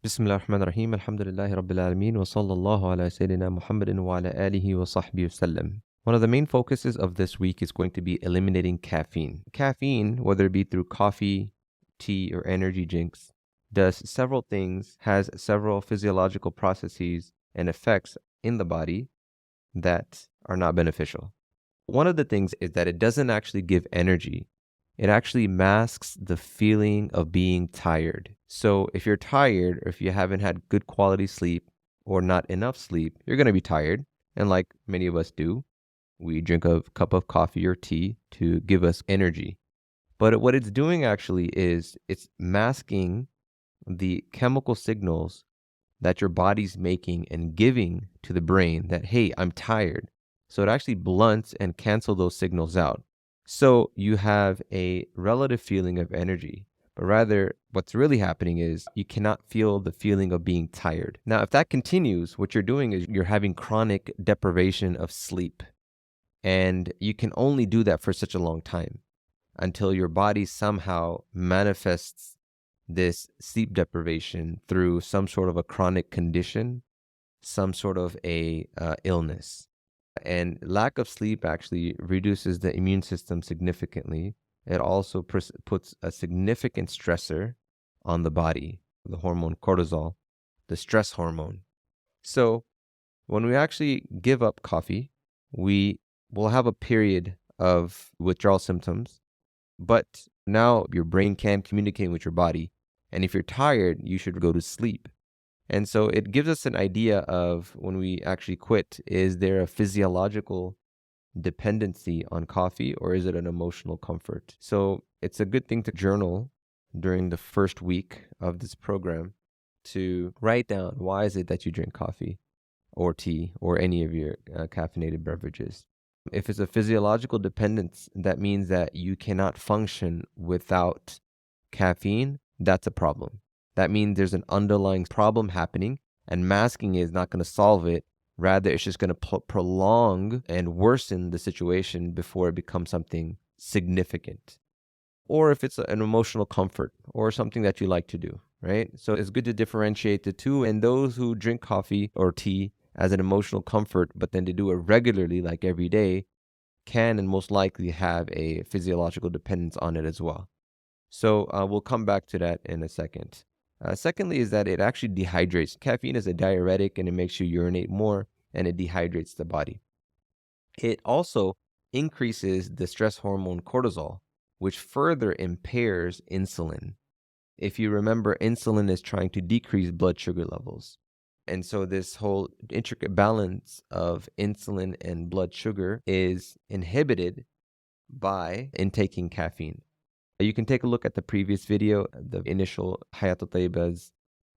Bismillahirrahmanirrahim. Alhamdulillahi Rabbil Alameen. Wa sallallahu ala Sayyidina Muhammadin wa ala alihi wa sahbihi wasallam. One of the main focuses of this week is going to be eliminating caffeine. Caffeine, whether it be through coffee, tea, or energy drinks, does several things, has several physiological processes and effects in the body that are not beneficial. One of the things is that it doesn't actually give energy. It actually masks the feeling of being tired. So if you're tired, or if you haven't had good quality sleep or not enough sleep, you're going to be tired. And like many of us do, we drink a cup of coffee or tea to give us energy. But what it's doing actually is it's masking the chemical signals that your body's making and giving to the brain that, hey, I'm tired. So it actually blunts and cancels those signals out. So you have a relative feeling of energy, but rather what's really happening is you cannot feel the feeling of being tired. Now, if that continues, what you're doing is you're having chronic deprivation of sleep. And you can only do that for such a long time until your body somehow manifests this sleep deprivation through some sort of a chronic condition, some sort of a illness. And lack of sleep actually reduces the immune system significantly. It also puts a significant stressor on the body, the hormone cortisol, the stress hormone. So when we actually give up coffee, we will have a period of withdrawal symptoms, but now your brain can communicate with your body. And if you're tired, you should go to sleep. And so it gives us an idea of when we actually quit, is there a physiological dependency on coffee or is it an emotional comfort? So it's a good thing to journal during the first week of this program to write down why is it that you drink coffee or tea or any of your caffeinated beverages. If it's a physiological dependence, that means that you cannot function without caffeine. That's a problem. That means there's an underlying problem happening, and masking it is not going to solve it. Rather, it's just going to prolong and worsen the situation before it becomes something significant. Or if it's an emotional comfort or something that you like to do, right? So it's good to differentiate the two. And those who drink coffee or tea as an emotional comfort, but then they do it regularly, like every day, can and most likely have a physiological dependence on it as well. So we'll come back to that in a second. Secondly is that it actually dehydrates. Caffeine is a diuretic and it makes you urinate more and it dehydrates the body. It also increases the stress hormone cortisol, which further impairs insulin. If you remember, insulin is trying to decrease blood sugar levels. And so this whole intricate balance of insulin and blood sugar is inhibited by intaking caffeine. You can take a look at the previous video, the initial Hayat al-Tayyiba's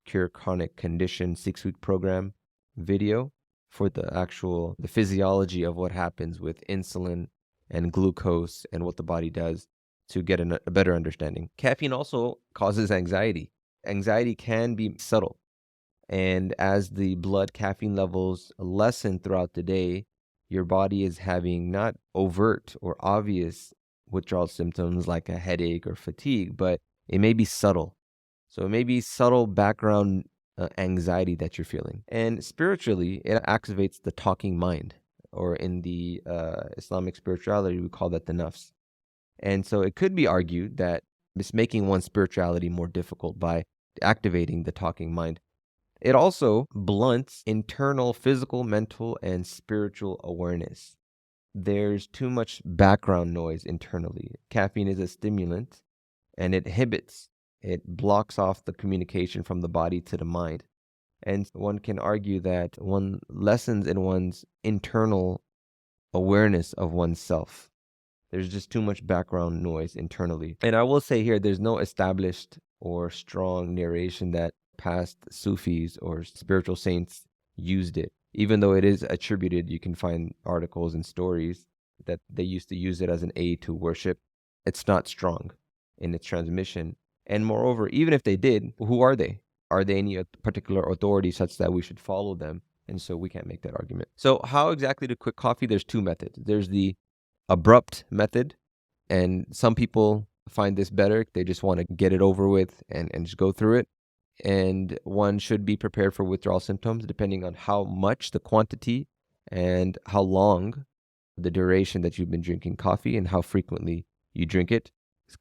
Cure Chronic Condition 6-week program video for the physiology of what happens with insulin and glucose and what the body does to get a better understanding. Caffeine also causes anxiety. Anxiety can be subtle. And as the blood caffeine levels lessen throughout the day, your body is having not overt or obvious withdrawal symptoms like a headache or fatigue, but it may be subtle. So it may be subtle background anxiety that you're feeling. And spiritually, it activates the talking mind, or in the Islamic spirituality, we call that the nafs. And so it could be argued that it's making one's spirituality more difficult by activating the talking mind. It also blunts internal physical, mental, and spiritual awareness. There's too much background noise internally. Caffeine is a stimulant and it inhibits, it blocks off the communication from the body to the mind. And one can argue that one lessens in one's internal awareness of oneself. There's just too much background noise internally. And I will say here, there's no established or strong narration that past Sufis or spiritual saints used it. Even though it is attributed, you can find articles and stories that they used to use it as an aid to worship. It's not strong in its transmission. And moreover, even if they did, who are they? Are they any particular authority such that we should follow them? And so we can't make that argument. So how exactly to quit coffee? There's two methods. There's the abrupt method, and some people find this better. They just want to get it over with and just go through it. and one should be prepared for withdrawal symptoms depending on how much, the quantity, and how long, the duration that you've been drinking coffee, and how frequently you drink it.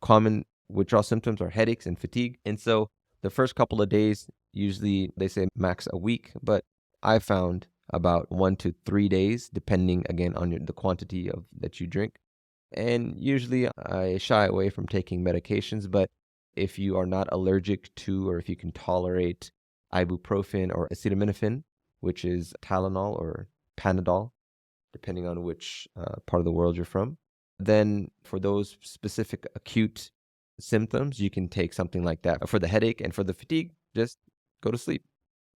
Common withdrawal symptoms are headaches and fatigue. And so the first couple of days, usually they say max a week, but I found about 1 to 3 days, depending again on the quantity of that you drink. And usually I shy away from taking medications, but if you are not allergic to, or if you can tolerate ibuprofen or acetaminophen, which is Tylenol or Panadol, depending on which part of the world you're from, then for those specific acute symptoms, you can take something like that. For the headache and for the fatigue, just go to sleep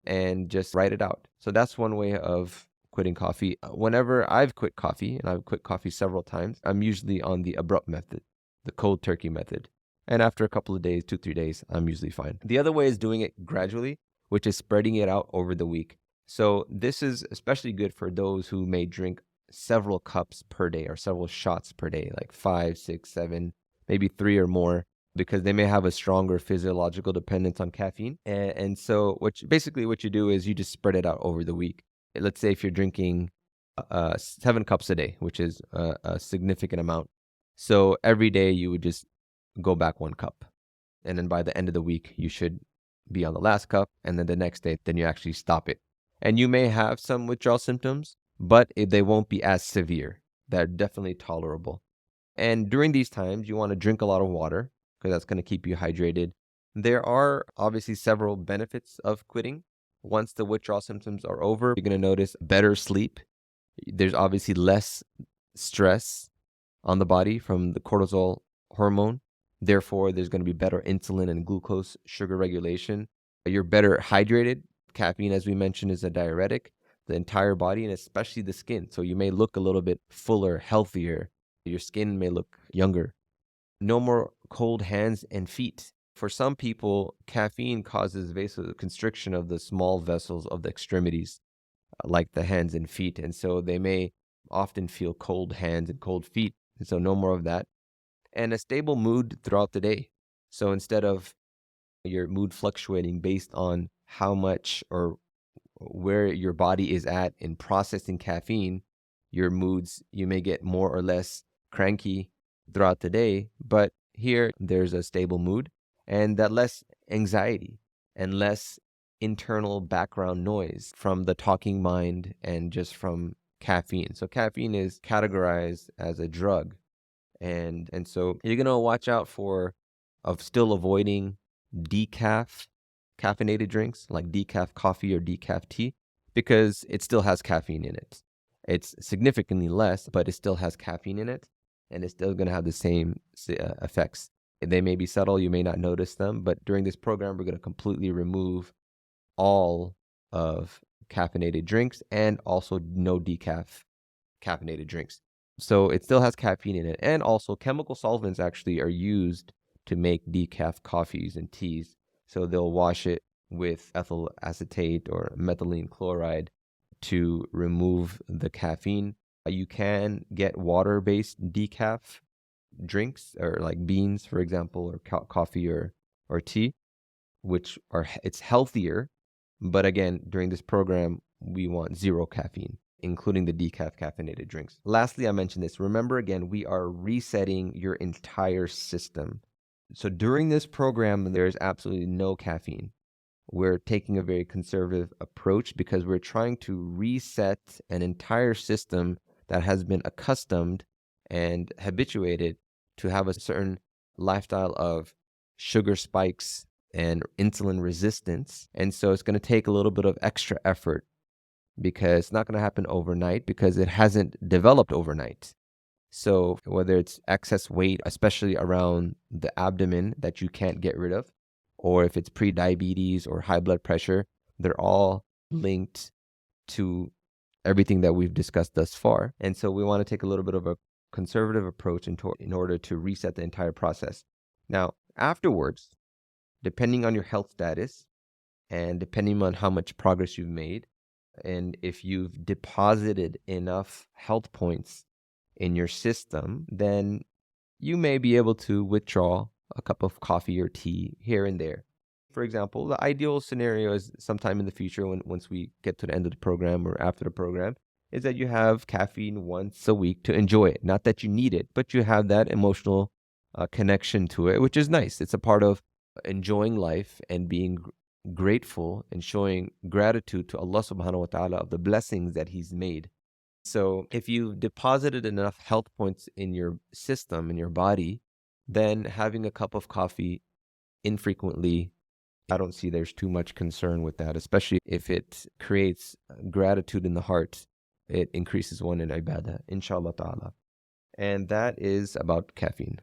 and just write it out. So that's one way of quitting coffee. Whenever I've quit coffee, and I've quit coffee several times, I'm usually on the abrupt method, the cold turkey method. And after a couple of days, 2, 3 days, I'm usually fine. The other way is doing it gradually, which is spreading it out over the week. So this is especially good for those who may drink several cups per day or several shots per day, like 5, 6, 7, maybe 3 or more, because they may have a stronger physiological dependence on caffeine. And so basically what you do is you just spread it out over the week. Let's say if you're drinking 7 cups a day, which is a significant amount. So every day you would just go back 1 cup. And then by the end of the week, you should be on the last cup. And then the next day, then you actually stop it. And you may have some withdrawal symptoms, but they won't be as severe. They're definitely tolerable. And during these times, you want to drink a lot of water because that's going to keep you hydrated. There are obviously several benefits of quitting. Once the withdrawal symptoms are over, you're going to notice better sleep. There's obviously less stress on the body from the cortisol hormone. Therefore, there's going to be better insulin and glucose sugar regulation. You're better hydrated. Caffeine, as we mentioned, is a diuretic. The entire body and especially the skin. So you may look a little bit fuller, healthier. Your skin may look younger. No more cold hands and feet. For some people, caffeine causes vasoconstriction of the small vessels of the extremities, like the hands and feet. And so they may often feel cold hands and cold feet. And so no more of that. And a stable mood throughout the day. So instead of your mood fluctuating based on how much or where your body is at in processing caffeine, your moods, you may get more or less cranky throughout the day, but here there's a stable mood and that less anxiety and less internal background noise from the talking mind and just from caffeine. So caffeine is categorized as a drug. And so you're going to watch out for still avoiding decaf caffeinated drinks like decaf coffee or decaf tea because it still has caffeine in it. It's significantly less, but it still has caffeine in it, and it's still going to have the same effects. They may be subtle, you may not notice them, but during this program, we're going to completely remove all of caffeinated drinks and also no decaf caffeinated drinks. So it still has caffeine in it, and also chemical solvents actually are used to make decaf coffees and teas. So they'll wash it with ethyl acetate or methylene chloride to remove the caffeine. You can get water-based decaf drinks, or like beans, for example, or coffee or tea, which it's healthier. But again, during this program, we want 0 caffeine, including the decaf caffeinated drinks. Lastly, I mentioned this. Remember, again, we are resetting your entire system. So during this program, there's absolutely no caffeine. We're taking a very conservative approach because we're trying to reset an entire system that has been accustomed and habituated to have a certain lifestyle of sugar spikes and insulin resistance. And so it's going to take a little bit of extra effort because it's not going to happen overnight because it hasn't developed overnight. So whether it's excess weight, especially around the abdomen that you can't get rid of, or if it's pre-diabetes or high blood pressure, they're all linked to everything that we've discussed thus far. And so we want to take a little bit of a conservative approach in order to reset the entire process. Now, afterwards, depending on your health status and depending on how much progress you've made, and if you've deposited enough health points in your system, then you may be able to withdraw a cup of coffee or tea here and there. For example, the ideal scenario is sometime in the future when once we get to the end of the program or after the program, is that you have caffeine once a week to enjoy it. Not that you need it, but you have that emotional connection to it, which is nice. It's a part of enjoying life and being grateful and showing gratitude to Allah subhanahu wa ta'ala of the blessings that He's made. So if you deposited enough health points in your system, in your body, then having a cup of coffee infrequently, I don't see there's too much concern with that, especially if it creates gratitude in the heart. It increases one in ibadah, inshallah ta'ala. And that is about caffeine.